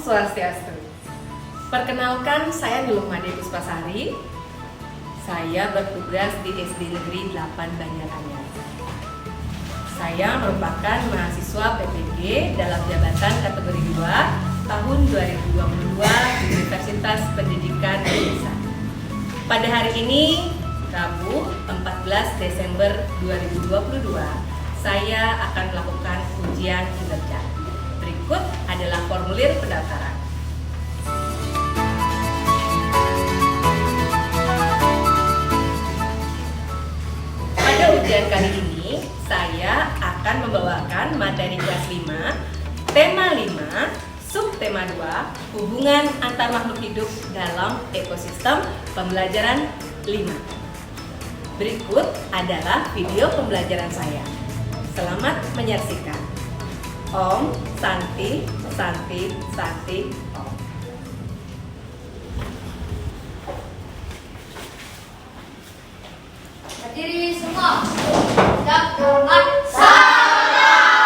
Swastiastu. Perkenalkan, saya Nurmade Puspasari. Saya bertugas di SD Negeri 8 Banjaranyar. Saya merupakan mahasiswa PPG dalam jabatan kategori 2 tahun 2022 di Universitas Pendidikan Indonesia. Pada hari ini, Rabu 14 Desember 2022, saya akan melakukan ujian kinerja. Berikut adalah formulir pendaftaran. Pada ujian kali ini, saya akan membawakan materi kelas 5, tema 5, subtema 2, hubungan antar makhluk hidup dalam ekosistem pembelajaran 5. Berikut adalah video pembelajaran saya. Selamat menyaksikan. Om, Santi, Santi, Santi, Om. Berdiri semua. Siap, gerak. Selamat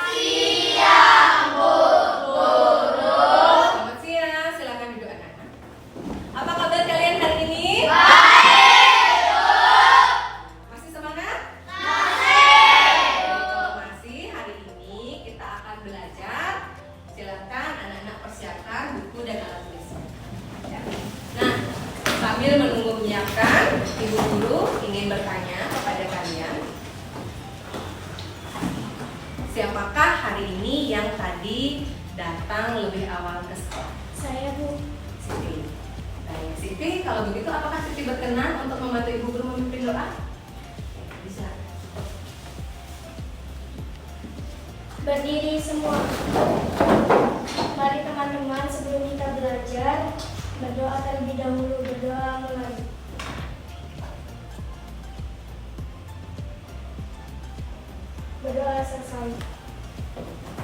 siang, Bu Guru. Selamat siang, silakan duduk anak-anak. Apa kabar kalian hari ini? Baik, Bu. Masih semangat? Masih. Kalau masih, hari ini kita akan belajar. Silakan anak-anak persiapkan buku dan alat tulis. Ya. Nah, sambil menunggu menyiapkan, Ibu Guru ingin bertanya kepada kalian, siapakah hari ini yang tadi datang lebih awal ke sekolah? Saya, Bu. Siti. Baik, Siti, kalau begitu apakah Siti berkenan untuk membantu Ibu Guru memimpin doa? Bisa. Berdiri semua. Mari teman-teman, sebelum kita belajar, berdoa terlebih dahulu. Berdoa mulai. Berdoa selesai.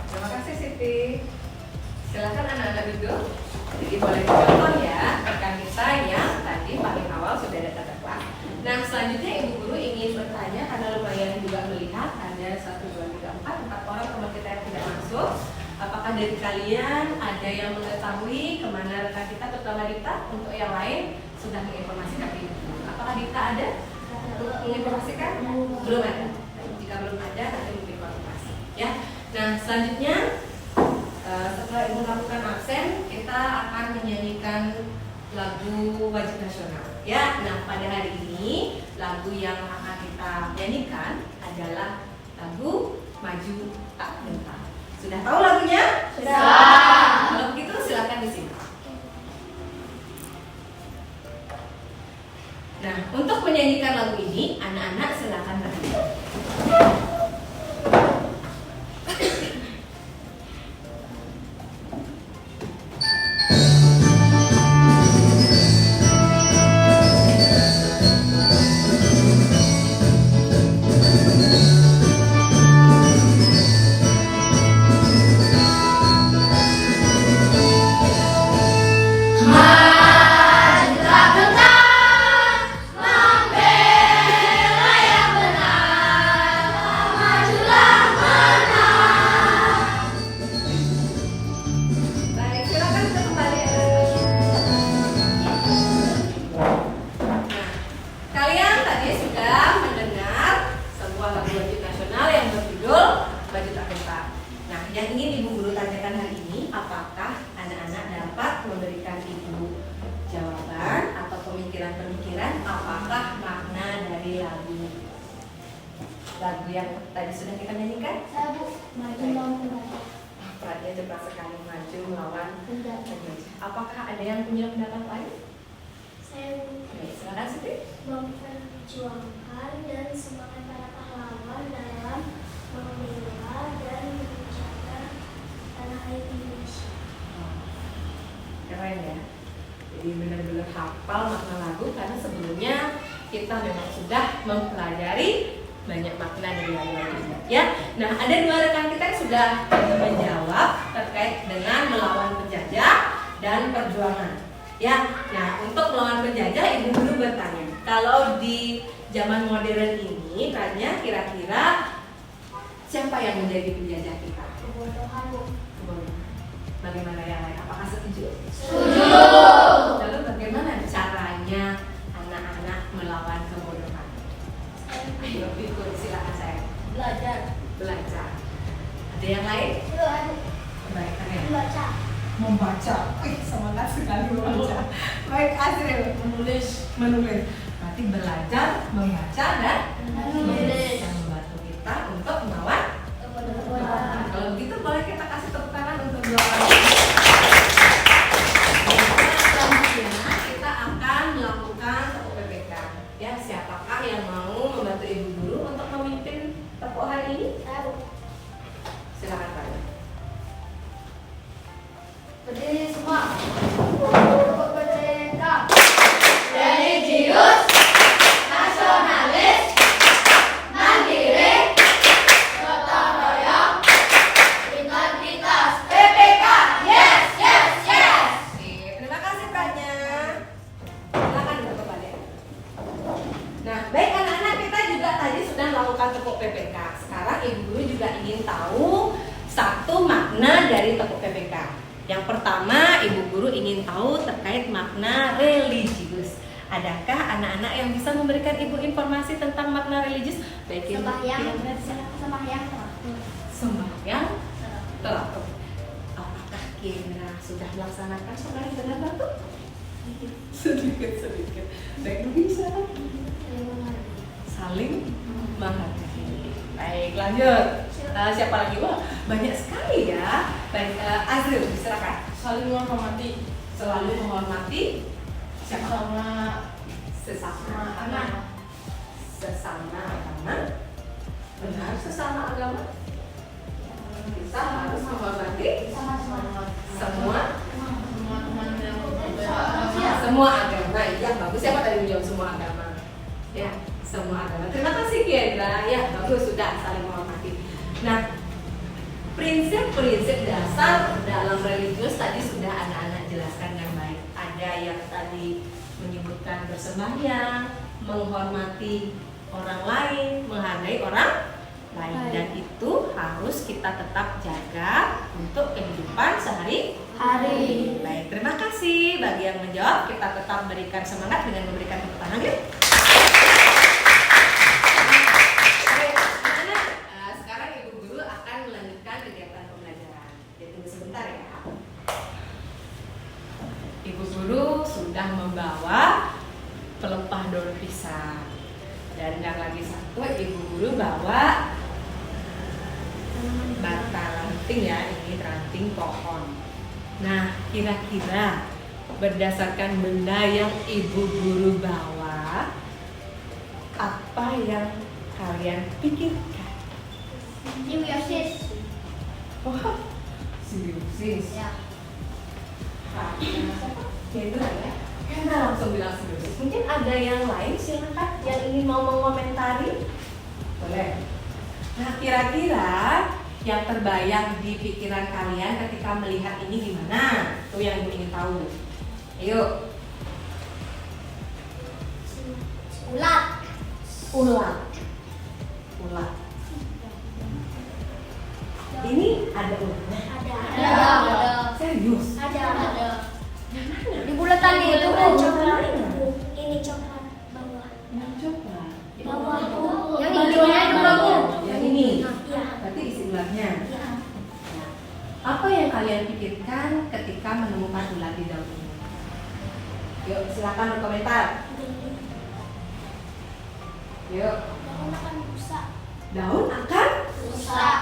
Terima kasih Siti. Silakan anak-anak duduk. Jadi boleh dicontoh ya rekan kita yang tadi paling awal sudah datang ke kelas. Nah, selanjutnya Ibu Guru ingin bertanya karena lumayan juga melihat ada 1, 2, 3, 4 orang teman kita yang tidak masuk. Apakah dari kalian ada yang mengetahui kemana rekan kita, terutama Dita? Untuk yang lain sudah menginformasikan Ibu Guru. Apakah Dita ada menginformasikan? Belum ada. Jika belum ada, nanti mungkin konfirmasi. Ya. Nah, selanjutnya setelah Ibu melakukan absen, kita akan menyanyikan lagu wajib nasional. Ya. Nah, pada hari ini lagu yang akan kita nyanyikan adalah lagu Maju Tak Gentar. Sudah tahu lagunya? Sudah. Kalau begitu silakan disimak. Nah, untuk menyanyikan lagu ini, anak-anak silakan berdiri. Majulah gentar, membela yang benar. Majulah menang. Baik, silakan kita kembali. Nah, kalian tadi sudah mendengar sebuah lagu wajib nasional yang berjudul Maju Tak Gentar. Nah, yang ingin Ibu Guru tanyakan hari ini, apakah anak-anak dapat memberikan Ibu jawaban atau pemikiran-pemikiran apakah makna dari lagu yang tadi sudah kita nyanyikan? Saya, Bu. Maju lawan penjajah. Perannya cepat sekali, maju melawan Penjajah. penjajah. Apakah ada yang punya pendapat lain? Saya, Bu. Oke, silakan Siti. Memperjuangkan dan semangat para pahlawan dalam membela dan menjaga tanah air Indonesia. Keren ya. Jadi benar-benar hafal makna lagu karena sebelumnya kita memang sudah mempelajari banyak makna dari lagu ini. Ya. Nah, ada 2 rekan kita yang sudah menjawab terkait dengan melawan penjajah dan perjuangan. Ya. Nah, untuk melawan penjajah Ibu Guru bertanya, kalau di zaman modern ini tanya kira-kira siapa yang menjadi penjajah kita? Kebodohan, Bu. Bagaimana yang lain? Apakah setuju? Setuju. Lalu bagaimana caranya anak-anak melawan kebodohan? Ayo ikut, silakan saya. Belajar. Ada yang lain? Baik, kalian membaca. Semangat sekali membaca. Baik, Azril menulis. Berarti belajar, membaca dan menulis yang membantu kita untuk melawan kebodohan. Kalau begitu boleh kita kasih tepuk tangan untuk dua orang. Selanjutnya kita akan melakukan tepuk PPK. Ya, siapakah yang mau membantu ibu guru untuk memimpin tepuk hari ini? Silakan Pak. Berdiri semua. Tepuk merdeka. Religius, nasionalis, mandiri, gotong royong, integritas, PPK. Yes, yes, yes. Oke, terima kasih banyak. Silakan untuk balik. Nah, baik anak-anak, kita juga tadi sudah melakukan tepuk PPK. Sekarang ibu guru juga ingin tahu satu makna dari tepuk PPK. Yang pertama, ibu guru ingin tahu terkait makna religius. Adakah anak-anak yang bisa memberikan ibu informasi tentang makna religius? Baik ibu. Sembahyang teratur. Apakah kira sudah melaksanakan sembahyang dengan betul? Sedikit. Baik, bisa saling menghargai. Baik, lanjut. Siapa lagi? Wah, banyak sekali ya. Baik, Azril, silakan. Saling menghormati, Selalu menghormati siapa? sama Sesama anak. Sesama agama. Benar, sesama agama. Kita harus menghormati semua teman-teman yang berbeda agama. semua agama. Iya, bagus. Siapa tadi menjawab semua agama? Ya, semua agama. Terima kasih Kendra. Ya, bagus, sudah saling menghormati. Nah, prinsip-prinsip dasar dalam religius tadi sudah anak-anak jelaskan dengan baik. Ada yang tadi menyebutkan bersembahyang, menghormati orang lain, menghargai orang lain, dan itu harus kita tetap jaga untuk kehidupan sehari-hari. Baik, terima kasih bagi yang menjawab. Kita tetap berikan semangat dengan memberikan tepuk tangan. Yuk. Baik, anak-anak, sekarang ibu guru akan melanjutkan kegiatan pembelajaran. Jadi tunggu sebentar ya. Ibu guru sudah membawa pelepah daun pisang, dan yang lagi satu ibu guru bawa bata ranting ya, ini ranting pohon. Nah, kira-kira berdasarkan benda yang ibu guru bawa, apa yang kalian pikirkan? Wah, simbiosis. Kendra ya? Kendra langsung bilang simbiosis. Mungkin ada yang lain, silakan yang ingin mau mengomentari. Boleh. Nah, kira-kira yang terbayang di pikiran kalian ketika melihat ini gimana? Itu yang ibu ingin tahu. Ayo. Ulat. Ini ada ulatnya? Serius? Yang mana? Di bulatan Yang itu bulatan coklat. mana? Ini coklat bawah. Yang coklat. Bawah. Yang Yang hijaunya hijaunya itu bawah. yang ini. Iya. Berarti isi ulatnya. Iya. Nah, apa yang kalian pikirkan ketika menemukan ulat di daun ini? Yuk, silakan berkomentar. Yuk. Daun akan rusak.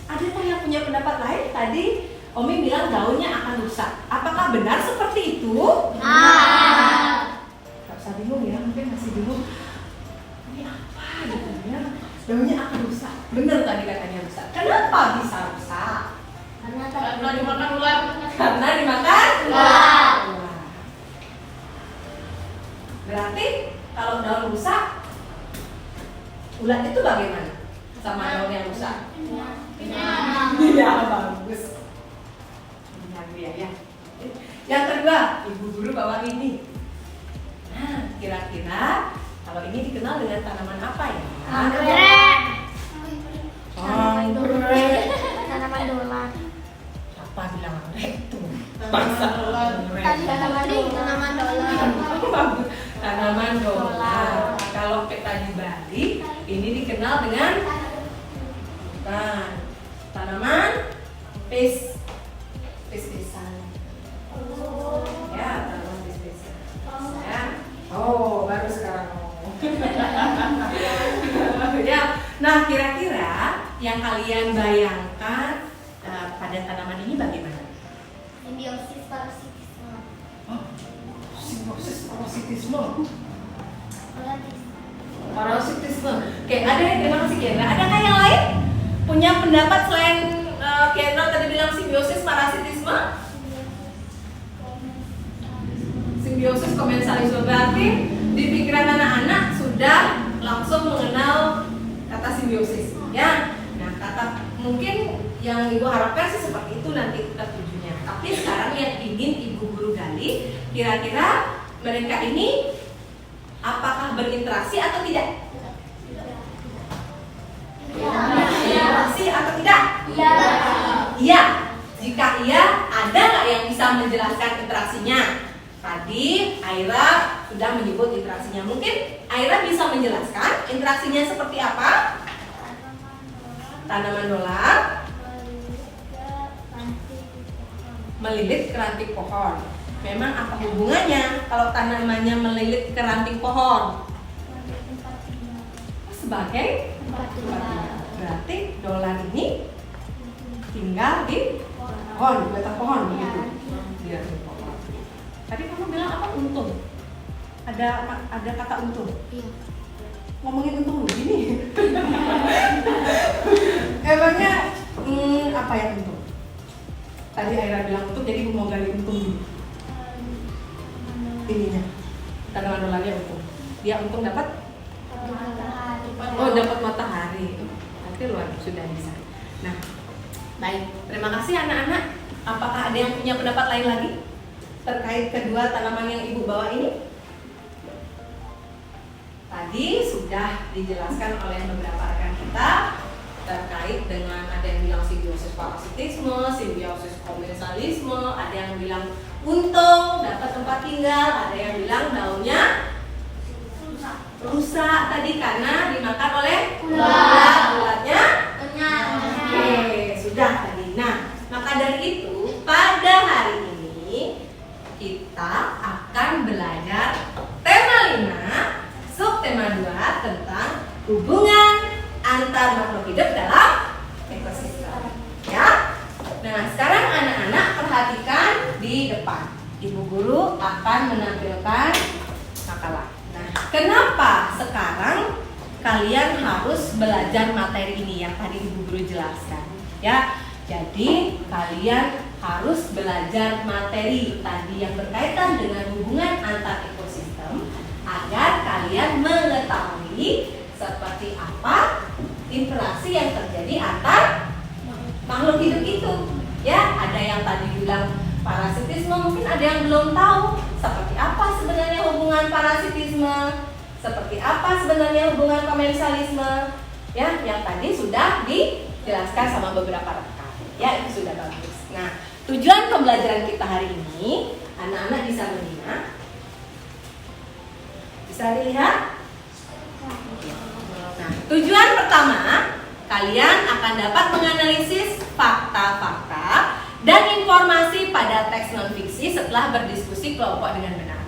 Adakah yang punya pendapat lain? Tadi Omi bilang daunnya akan rusak. Apakah benar seperti itu? Gak usah bingung ya, mungkin masih bingung. Ini apa gitu ya? Daunnya akan rusak. Benar tadi katanya rusak. Kenapa bisa rusak? Karena dimakan ular. Karena dimakan ular. Berarti kalau daun rusak, ulat itu bagaimana? Sama daun yang rusak? Iya, bagus. Ya. Yang kedua, ibu guru bawa ini. Nah, kira-kira kalau ini dikenal dengan tanaman apa ya? Anggrek. Tanaman dolan. Apa Bangsa dolar. Tanaman dolar. Tanaman dolar. Kalau kita di Bali, ini dikenal dengan tanaman pis-pisan. Ya, tanaman pis-pisan. Ya. Oh, baru sekarang ngomong. Ya. Nah, kira-kira yang kalian bayangkan pada tanaman ini bagaimana? Simbiosis parasitisme. Simbiosis parasitisme. Parasitisme. Oke, ada yang terima kasih Kendra. Adakah yang lain punya pendapat selain Kendra tadi bilang simbiosis parasitisme? Simbiosis komensalisme berarti di pikiran anak-anak sudah langsung mengenal kata simbiosis, ya. Nah, kata mungkin yang ibu harapkan sih seperti itu nanti tertujunya. Tapi sekarang yang ingin ibu guru gali, kira-kira mereka ini apakah berinteraksi atau tidak? Berinteraksi atau tidak? Iya. Iya. Jika iya, ada nggak yang bisa menjelaskan interaksinya? Tadi Aira sudah menyebut interaksinya. Mungkin Aira bisa menjelaskan interaksinya seperti apa? Tanaman dolar melilit ke ranting pohon. Memang apa hubungannya kalau tanamannya melilit ke ranting pohon? Sebagai tempat tinggal. Berarti dolar ini tinggal di pohon, di batang pohon begitu. Di ranting pohon. Tadi kamu bilang apa? Untung. Ada kata untung. Iya. Ngomongin untung begini. Emangnya apa yang untung? Tadi Aira bilang untung, jadi mau gali untung dulu. Ininya tanaman dolarnya untung. Dia untung dapat? Oh, dapat matahari. Nanti luar sudah bisa. Nah, baik. Terima kasih anak-anak. Apakah ada yang punya pendapat lain lagi terkait kedua tanaman yang ibu bawa ini? Tadi sudah dijelaskan oleh beberapa rekan kita terkait dengan ada yang bilang simbiosis parasitisme, simbiosis komensalisme, ada yang bilang untung dapat tempat tinggal, ada yang bilang daunnya rusak tadi karena dimakan oleh ulat. Ulatnya oke, sudah tadi. Nah, maka dari itu pada hari ini kita akan belajar tema 5, subtema 2 tentang hubungan antar makhluk hidup dalam ekosistem. Ya. Nah, sekarang anak-anak perhatikan di depan. Ibu guru akan menampilkan makalah. Nah, kenapa sekarang kalian harus belajar materi ini yang tadi ibu guru jelaskan? Ya. Jadi, kalian harus belajar materi tadi yang berkaitan dengan hubungan antar ekosistem agar kalian mengetahui seperti apa interaksi yang terjadi antar makhluk hidup itu. Ya, ada yang tadi bilang parasitisme, mungkin ada yang belum tahu seperti apa sebenarnya hubungan parasitisme, seperti apa sebenarnya hubungan komensalisme. Ya, yang tadi sudah dijelaskan sama beberapa rekan. Ya, itu sudah bagus. Nah, tujuan pembelajaran kita hari ini, anak-anak bisa menyimak. Bisa dilihat? Nah, tujuan pertama, kalian akan dapat menganalisis fakta-fakta dan informasi pada teks non-fiksi setelah berdiskusi kelompok dengan benar.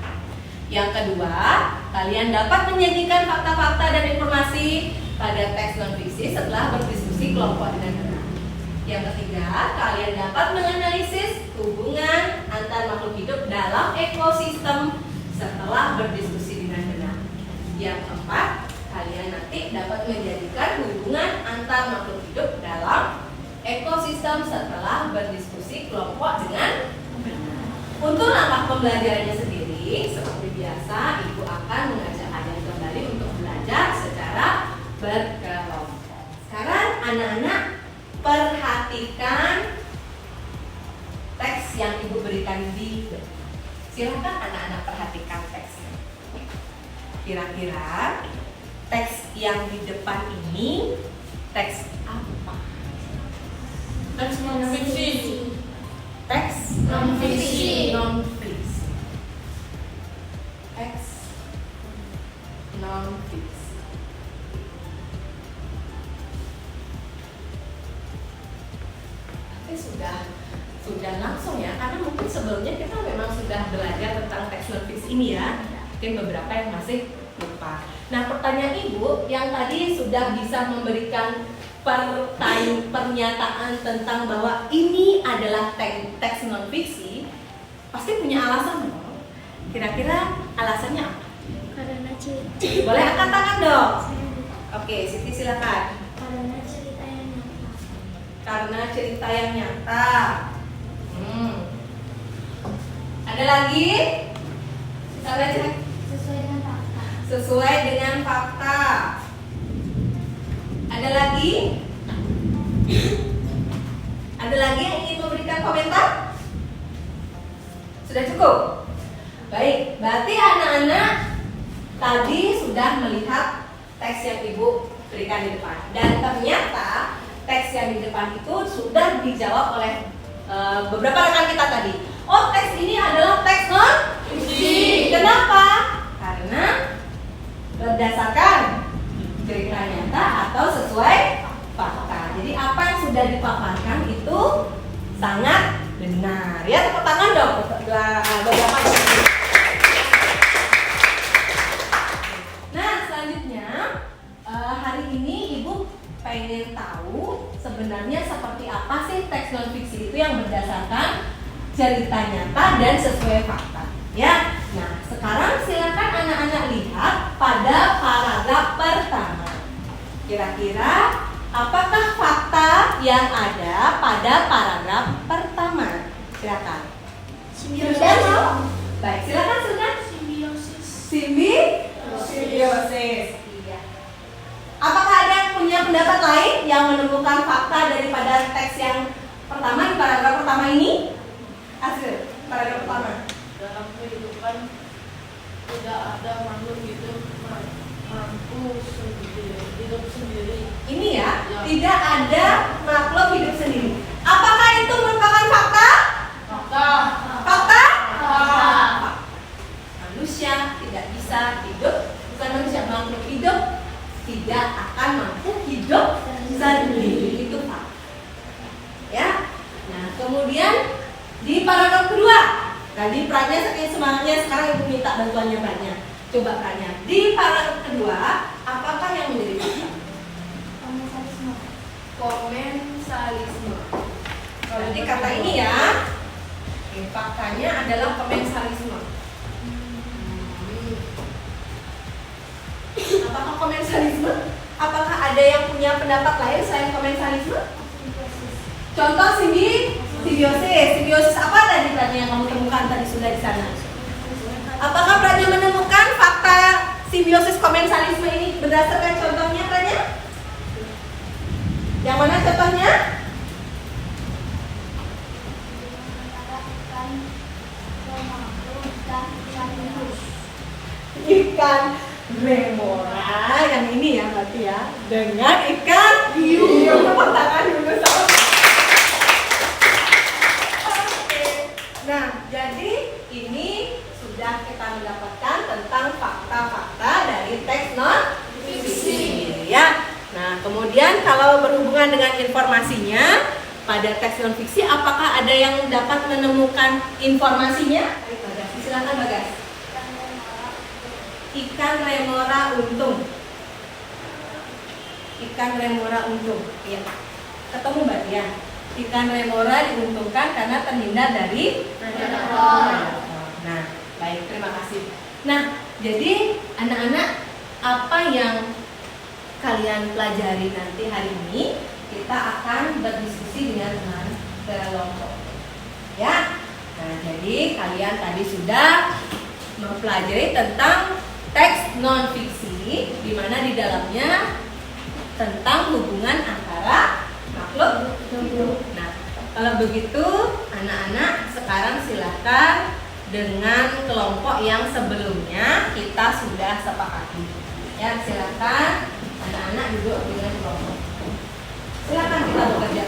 Yang kedua, kalian dapat menyajikan fakta-fakta dan informasi pada teks non-fiksi setelah berdiskusi kelompok dengan benar. Yang ketiga, kalian dapat menganalisis hubungan antar makhluk hidup dalam ekosistem setelah berdiskusi dengan benar. Yang keempat, kalian nanti dapat menjadikan hubungan antar makhluk hidup dalam ekosistem setelah berdiskusi kelompok dengan benar. Untuk langkah pembelajarannya sendiri, seperti biasa, Ibu akan mengajak kalian kembali untuk belajar secara berkelompok. Sekarang anak-anak perhatikan teks yang Ibu berikan di depan. Silakan anak-anak perhatikan teksnya. Kira-kira teks yang di depan ini teks apa? Teks non-fiksi. Teks Non-fiksi. Non-fiksi. Teks non-fiksi. Tapi sudah langsung ya, karena mungkin sebelumnya kita memang sudah belajar tentang teks non-fiksi ini ya. Mungkin beberapa yang masih lupa. Nah, pertanyaan Ibu yang tadi sudah bisa memberikan pernyataan tentang bahwa ini adalah teks non-fiksi, pasti punya alasan dong. Kira-kira alasannya apa? Karena cerita. Boleh angkat tangan dong. Oke, Siti silakan. Karena cerita yang nyata. Karena cerita yang nyata. Ada lagi? Karena cerita Sesuai dengan fakta. sesuai dengan fakta. Ada lagi? Ada lagi yang ingin memberikan komentar? Sudah cukup? Baik, berarti anak-anak tadi sudah melihat teks yang Ibu berikan di depan. Dan ternyata teks yang di depan itu sudah dijawab oleh beberapa rekan kita tadi. Oh, teks ini adalah teks non-fiksi. Kenapa? Karena berdasarkan cerita nyata atau sesuai fakta. Jadi apa yang sudah dipaparkan itu sangat benar. Ya, tepuk tangan dong. Beberapa. Nah, selanjutnya hari ini Ibu pengen tahu sebenarnya seperti apa sih teks non-fiksi itu yang berdasarkan cerita nyata dan sesuai fakta. Ya, nah sekarang silakan anak-anak lihat pada paragraf pertama. Kira-kira apakah fakta yang ada pada paragraf pertama? Silakan. Sudah mau? Baik, silakan sudah. Simbiosis. Iya. Apakah ada yang punya pendapat lain yang menemukan fakta daripada teks yang pertama di paragraf pertama ini? Hasil paragraf pertama. Dalam kehidupan tidak ada makhluk hidup mampu sendiri, hidup sendiri. Ini ya, Ya. tidak ada makhluk hidup sendiri. Apakah itu merupakan fakta? Fakta. Fakta? Fakta. Manusia tidak bisa hidup, bukan manusia, makhluk hidup tidak akan mampu hidup sendiri. Itu fakta. Ya. Nah, kemudian di paragraf kedua, tadi Pranya saking semangatnya, sekarang Ibu minta bantuannya Pranya. Coba Pranya, di paragraf kedua, apakah yang menjadi fakta? Komensalisme. Komensalisme. Berarti kata ini ya, faktanya adalah komensalisme. Apakah komensalisme? Apakah ada yang punya pendapat lain selain komensalisme? Contoh simbiosis. Simbiosis apa tadi Pranya yang kamu temukan tadi sudah di sana? Apakah Pranya menemukan fakta simbiosis komensalisme ini berdasarkan contohnya Pranya? Yang mana contohnya? Ikan remora yang ini ya berarti ya, dengan ikan hiu. Tepuk tangan dulu sama. Oke. Nah, jadi ini sudah kita mendapatkan tentang fakta-fakta dari teks non-fiksi ya. Nah, kemudian kalau berhubungan dengan informasinya pada teks non-fiksi, apakah ada yang dapat menemukan informasinya? Ayo Bagas, silakan Bagas. Ikan remora untung. Ikan remora untung. Iya. Ketemu Mbak Tia. Ikan remora diuntungkan karena terhindar dari predator. Nah, baik, terima kasih. Nah, jadi anak-anak, apa yang kalian pelajari nanti hari ini, kita akan berdiskusi dengan teman kelompok. Ya. Nah, jadi kalian tadi sudah mempelajari tentang teks non-fiksi, di mana di dalamnya tentang hubungan antara makhluk hidup. Nah, kalau begitu anak-anak sekarang silakan dengan kelompok yang sebelumnya kita sudah sepakati. Ya, silakan anak-anak duduk dengan kelompok. Silakan kita bekerja.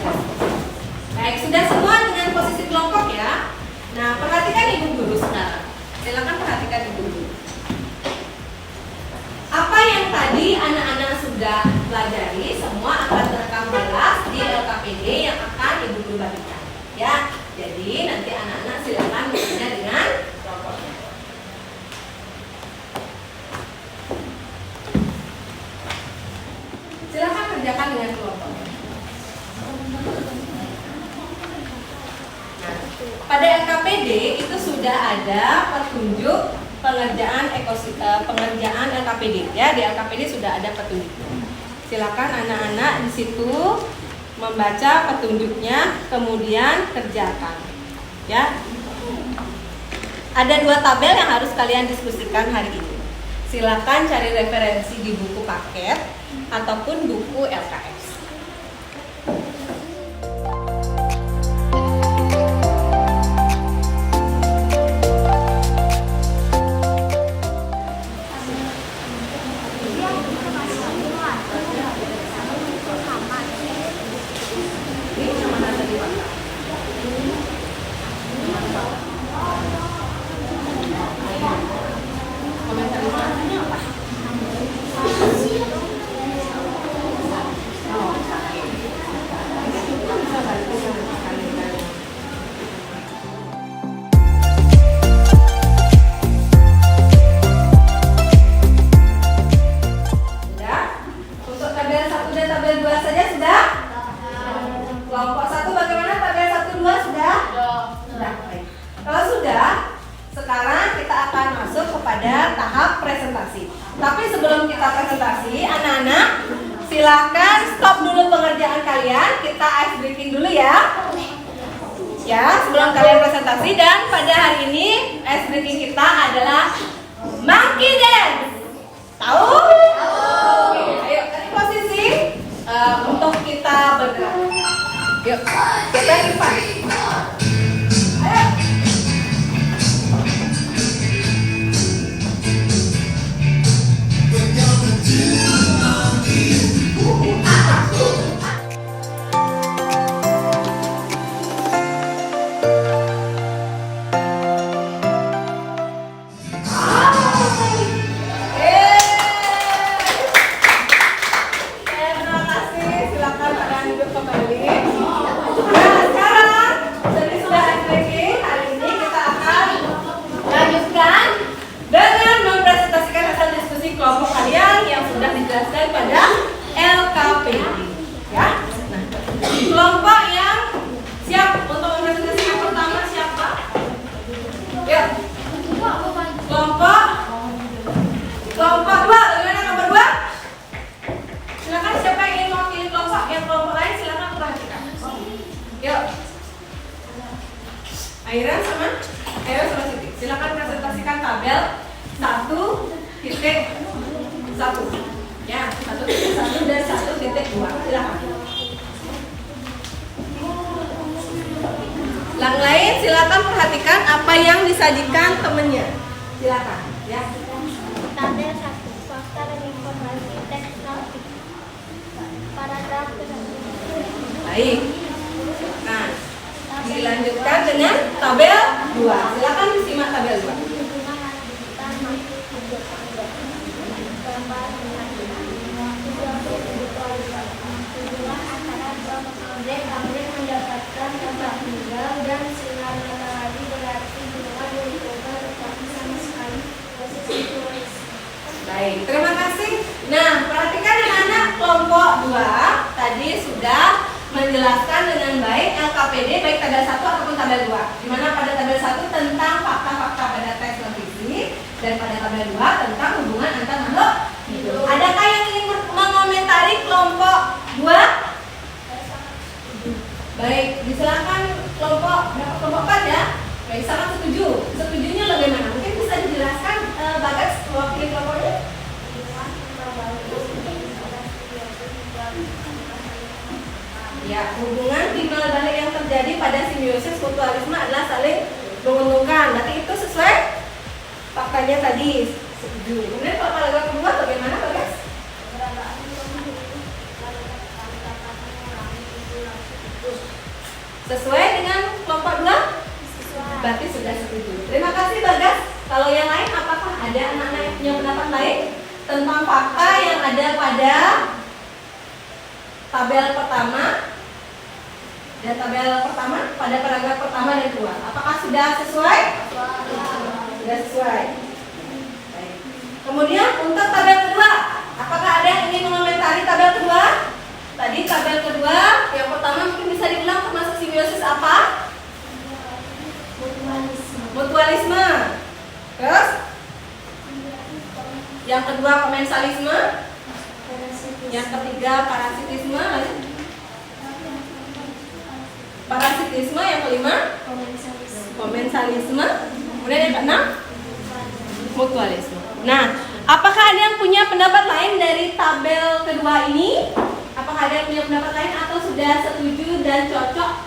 Baik, sudah semua dengan posisi kelompok ya. Silakan perhatikan Ibu. Apa yang tadi anak-anak sudah pelajari semua akan terekam jelas di LKPD yang akan Ibu Guru bagikan. Ya, jadi nanti anak-anak silakan mengerjakannya dengan kelompoknya. Silakan kerjakan dengan kelompoknya. Nah, pada LKPD itu sudah ada petunjuk pengerjaan pengerjaan LKPD ya. Di LKPD sudah ada petunjuknya. Silakan anak-anak di situ membaca petunjuknya kemudian kerjakan. Ya. Ada 2 tabel yang harus kalian diskusikan hari ini. Silakan cari referensi di buku paket ataupun buku LKS. Tapi sebelum kita presentasi, anak-anak silakan stop dulu pengerjaan kalian. Kita ice breaking dulu ya. Ya, sebelum kalian presentasi. Dan pada hari ini ice breaking kita adalah monkey dance. Tahu? Oke, ayo cari posisi untuk kita bergerak. Yuk, kita Irfan. Ayo. Pada LKPD ya. Nah, kelompok yang siap untuk mempresentasikan pertama siapa? Yuk. Kelompok 2. Bagaimana nomor 2? Silakan siapa yang ingin mewakili kelompok yang kelompok lain silakan perhatikan. Yuk. Airan sama Siti. Silakan presentasikan tabel 1.1. Ya, 1.1 dan 1.2. Silakan. Yang lain silakan perhatikan apa yang disajikan temennya. Silakan. Ya. Tabel 1, fakta dan informasi teks grafik. Paragraf ke-1. Baik. Nah, dilanjutkan dengan tabel 2. Silakan disimak tabel 2. Ambil mendapatkan tempat tinggal dan sinar matahari berarti bunga diuntungkan tetapi sama sekali proses tulis. Baik, terima kasih. Nah, perhatikan anak-anak kelompok 2 tadi sudah menjelaskan dengan baik LKPD baik tabel 1 ataupun tabel 2. Di mana pada tabel 1 tentang fakta-fakta pada teks revisi dan pada tabel 2 tentang hubungan antar makhluk hidup. Adakah yang ingin mengomentari kelompok 2? Baik, disilakan kelompok 4 ya. Baik, sangat setuju. Setujunya bagaimana? Mungkin bisa dijelaskan Bagas mewakili kelompoknya? Ya, hubungan timbal balik yang terjadi pada simbiosis mutualisme adalah saling menguntungkan. Berarti itu sesuai faktanya tadi. Setuju. Kemudian kalau paragraf kedua bagaimana Bagas? Sesuai dengan kelompok 2? Berarti sudah setuju. Terima kasih Bagas. Kalau yang lain, apakah ada anak-anak yang punya pendapat lain tentang fakta yang ada pada tabel pertama dan tabel pertama pada paragraf pertama dan kedua? Apakah sudah sesuai? Sudah sesuai. Baik. Kemudian untuk tabel kedua, apakah ada yang ingin mengomentari tabel kedua? Tadi tabel kedua, yang pertama mungkin bisa dibilang termasuk simbiosis apa? Mutualisme. Terus? Yang kedua komensalisme. Yang ketiga parasitisme. Parasitisme. Yang kelima komensalisme. Kemudian yang keenam mutualisme. Nah, apakah ada yang punya pendapat lain dari tabel kedua ini? Apakah ada yang punya pendapat lain atau sudah setuju dan cocok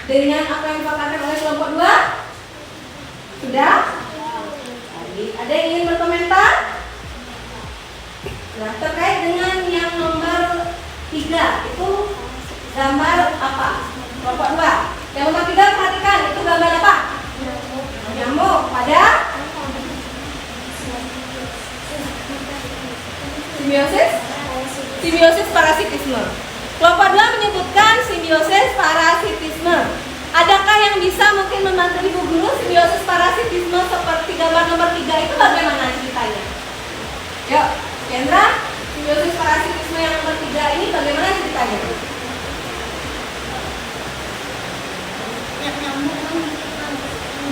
dengan apa yang dipaparkan oleh kelompok 2? Sudah? Baik. Ada yang ingin berkomentar? Nah, terkait dengan yang nomor 3 itu gambar apa? Kelompok 2. Yang nomor 3 perhatikan, itu gambar apa? Nyamuk pada simbiosis? Simbiosis parasitisme. Kelompok 2 menyebutkan simbiosis parasitisme. Adakah yang bisa mungkin membantu Ibu Guru simbiosis parasitisme seperti gambar nomor 3 itu bagaimana ceritanya? Yuk, Kendra, simbiosis parasitisme yang nomor 3 ini bagaimana ceritanya?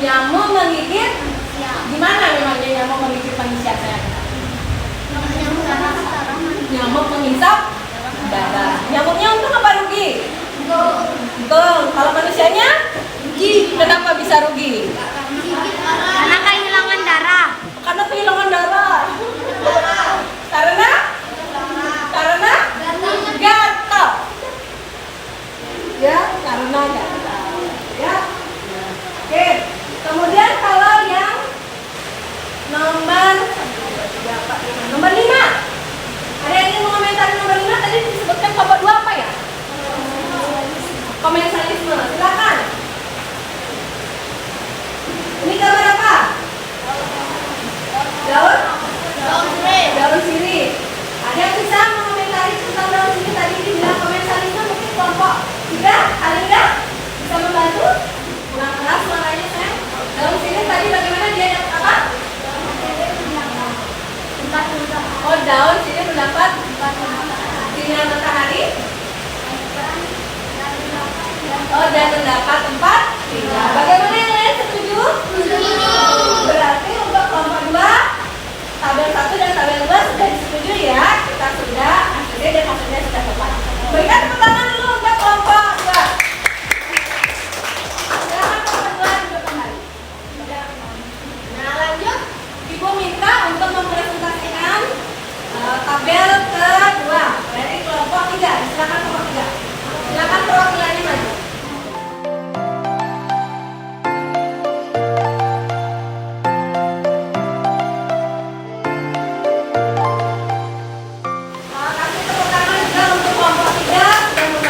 Nyamuk menggigit? Gimana memangnya nyamuk menggigit manusia? Nyamuk menghisap darah. Nyamuknya untung apa rugi? Untung. Kalau manusianya rugi. Kenapa bisa rugi? Karena kehilangan darah. Karena kehilangan darah. Karena gatal. Ya, karena gatal. Ya. Oke. Kemudian kalau yang nomor 5. Ada yang ingin mengomentari nomor 5? Tadi disebutkan kelompok 2 apa ya? Komensalisme. Silakan. Ini gambar apa? Daun sirih. Ada yang bisa mengomentari tentang daun sirih? Tadi dibilang komensalisme, mungkin kelompok 3. Ada enggak? Bisa membantu? Kurang keras suaranya saya. Daun sirih tadi bagaimana dia dapat apa? Oh, daun sirih mendapat sinar matahari. Oh, dan mendapat tempat tinggal. Bagaimana yang lain setuju? Berarti untuk kelompok 2 tabel 1 dan tabel 2 sudah disetujui ya. Kita sudah hasilnya dan hasilnya sudah tepat. Berikan tepuk tangan dulu untuk kelompok 2. Silakan kelompok 2 duduk kembali. Nah, lanjut. Ibu minta untuk mempresentasikan tabel kedua dari kelompok 3. Silakan kelompok 3. Silakan perwakilannya maju. Kasih tepuk tangan juga untuk kelompok 3 sudah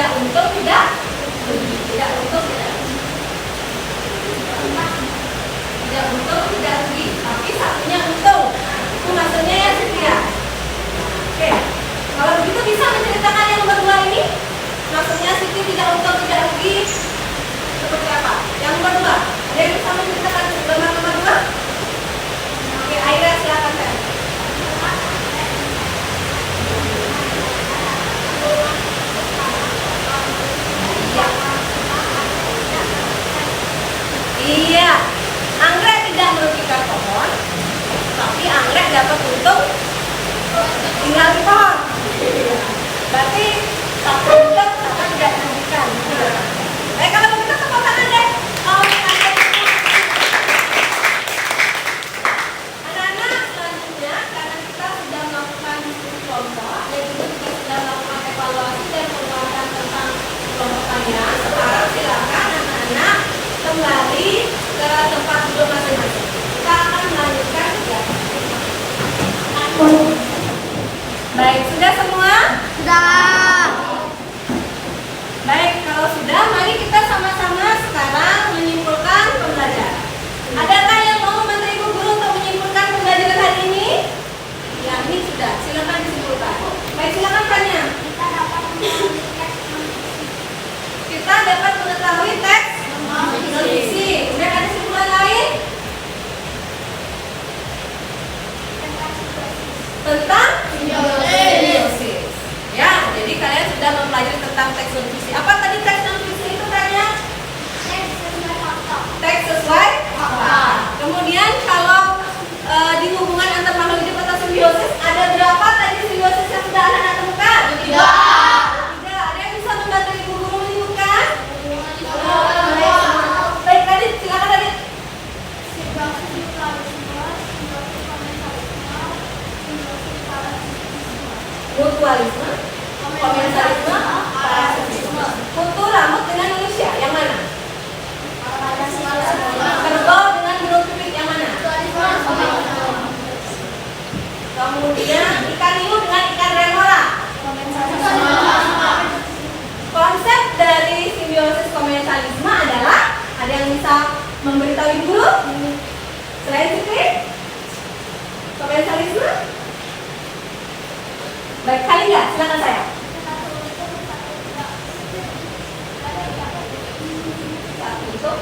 tidak untung, tidak rugi. Tidak untung, tidak rugi. Tidak untung, tidak rugi. Tapi satunya untung. Itu maksudnya ya, Sylvia. Oke. Kalau begitu bisa menceritakan yang berdua ini? Maksudnya Siti tidak untung, tidak rugi. Seperti apa? Yang berdua. Ada yang bisa menceritakan gambar nomor 2? Oke, Aira silakan saya. Iya, anggrek tidak merugikan pohon, tapi anggrek dapat untung tinggal di pohon. Berarti satu untung sama tidak merugikan. Baik, kalau begitu tepuk tangan deh. Anak-anak, selanjutnya karena kita sudah melakukan diskusi kelompok dan juga kita sudah melakukan evaluasi dan penguatan tentang kelompok kalian, sekarang silakan anak-anak kembali ke tempat duduk masing-masing. Kita akan melanjutkan kegiatan. Baik, sudah semua? Sudah. Baik, kalau sudah, mari kita sama-sama sekarang menyimpulkan pembelajaran. Adakah yang mau membantu Ibu Guru untuk menyimpulkan pembelajaran hari ini? Ya, ini sudah. Silakan disimpulkan. Baik, silakan tanya. Kita dapat mengetahui teks non-fiksi. Kemudian ada simpulan lain tentang simbiosis. Ya, jadi kalian sudah mempelajari tentang teks non-fiksi. Apa tadi teks non-fiksi itu tanya? Teks sesuai fakta. Kemudian kalau di hubungan antar makhluk hidup atau simbiosis, ada berapa tadi simbiosis yang sudah anak-anak temukan? Tidak. Tidak. Ada yang bisa membantu Ibu Guru menyebutkan? Baik, tadi silakan tadi. Mutualisme, komensalisme, parasitisme. Kutu rambut dengan manusia, yang mana? Kerbau dengan burung pipit, yang mana? Kemudian ikan hiu dengan ikan remora. Konsep dari simbiosis komensalisme adalah, ada yang bisa memberitahu Ibu Guru? Selain itu, komensalisme? Baik, kali nggak? Silakan saya. Satu untuk,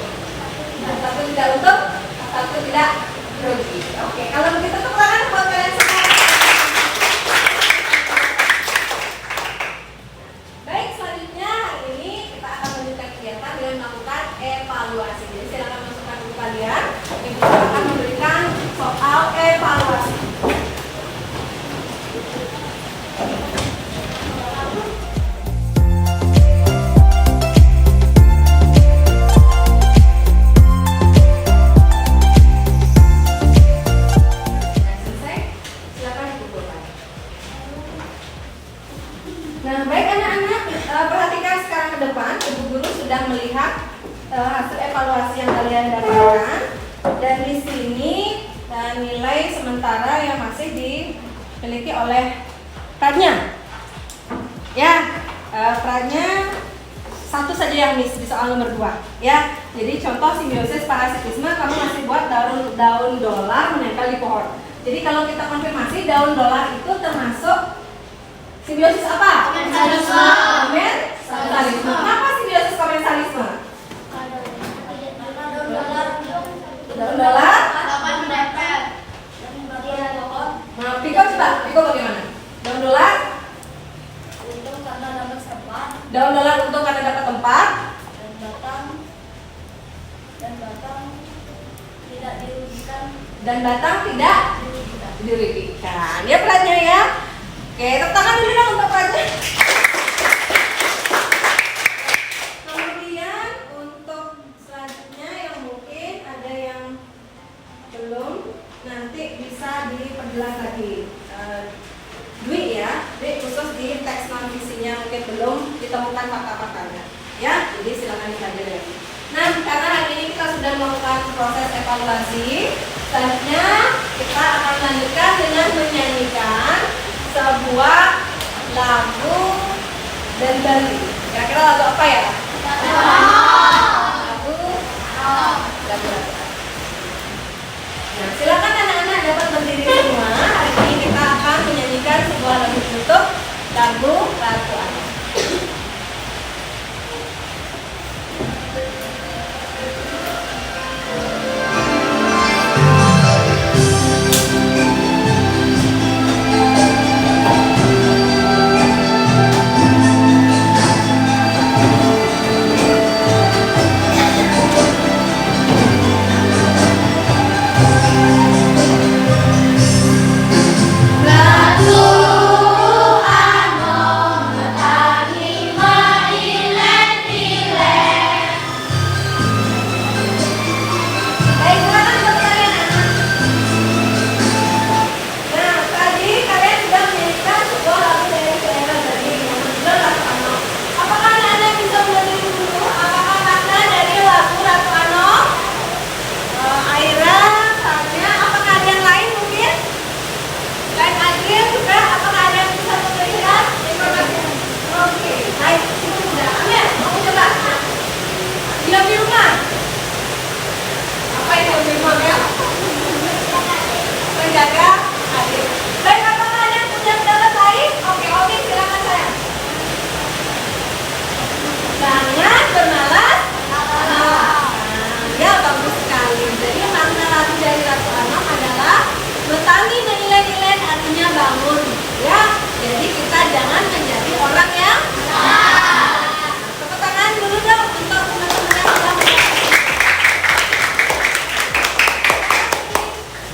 satu tidak untuk, satu tidak rugi. Oke, kalau begitu tepuk tangan buat kalian semua. Baik, selanjutnya hari ini kita akan melanjutkan kegiatan dengan melakukan evaluasi. Jadi silakan masukkan buku kalian. Ibu akan memberikan soal evaluasi. Nah, baik anak-anak, perhatikan sekarang ke depan. Ibu Guru sudah melihat hasil evaluasi yang kalian dapatkan, dan di sini nilai sementara yang masih dimiliki oleh Prajna. Ya, Prajna satu saja yang miss di soal nomor 2. Ya, jadi contoh simbiosis parasitisme kamu masih buat daun dolar menempel di pohon. Jadi kalau kita konfirmasi, daun dolar itu termasuk simbiosis apa? Komensalisme. Komensalisme. Kenapa simbiosis komensalisme? Daun dolar. Dapat menempel. Nah, Piko coba. Piko bagaimana? Daun dolar. Untung karena dapat tempat Daun dolar untung karena dapat tempat. dan batang tidak dirugikan. Dan batang tidak dirugikan. Ya, Prajna ya. Oke, tepuk tangan dulu dong untuk Prajna. Kemudian untuk selanjutnya yang mungkin ada yang belum, nanti bisa diperjelas lagi. Dwi ya, Dwi khusus di teks non-fisinya mungkin belum ditemukan fakta-faktanya. Ya, jadi silakan dipelajari lagi. Nah, karena hari ini kita sudah melakukan proses evaluasi, selanjutnya kita akan lanjutkan dengan menyanyikan sebuah lagu dan bali. Kira-kira lagu apa ya? Lagu lagu. Nah, silakan anak-anak dapat berdiri semua. Hari ini kita akan menyanyikan sebuah lagu penutup, lagu Ratu Anak. Ratu Anom bertani mailen-ilen. Baik, silakan bagi kalian anak. Nah, tadi kalian sudah menyanyikan sebuah lagu dari daerah tadi yang berjudul Ratu Anom. Apakah anak-anak bisa menyanyi dulu? Apakah makna dari lagu Ratu Anom? Aira, Tanya, apakah ada yang lain mungkin? Selain Adrian juga, apakah ada yang bisa memberikan informasi? Oke, baik, itu sudah. Amir, mau coba? Diam di rumah. Apa itu di rumah ya? Menjaga adik. Baik, apakah ada yang sudah mendapat baik? Oke, silakan saya. Jangan bermalas. Ya, bagus sekali. Jadi makna lagu dari Ratu Anom adalah bertani menilen-nilen, artinya bangun. Ya, jadi kita jangan menjadi orang yang tepuk tangan dulu dong untuk teman-teman yang sudah menyanyi.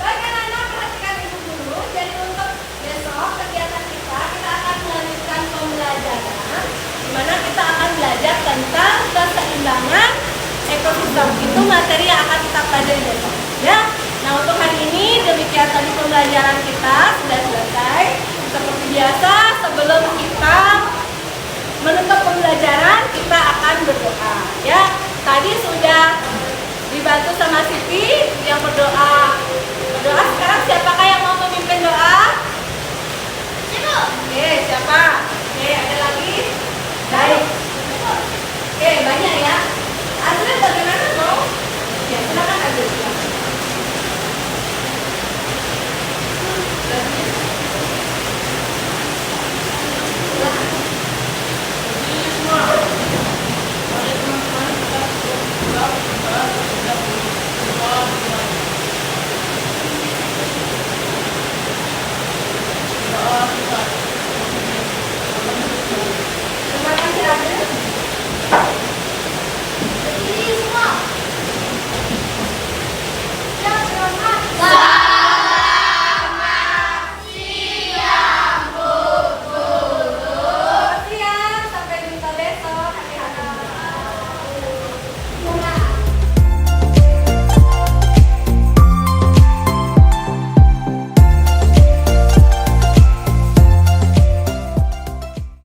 Baik anak-anak, perhatikan ibu dulu. Jadi untuk besok kegiatan kita akan melanjutkan pembelajaran, di mana kita akan belajar tentang keseimbangan ekosistem. Itu materi yang akan kita pelajari besok. Ya. Nah, untuk hari ini demikian tadi pembelajaran kita sudah selesai. Seperti biasa, sebelum kita menutup pembelajaran, kita akan berdoa. Ya, tadi sudah dibantu sama Siti yang berdoa. Sekarang siapakah yang mau memimpin doa? Oke, siapa?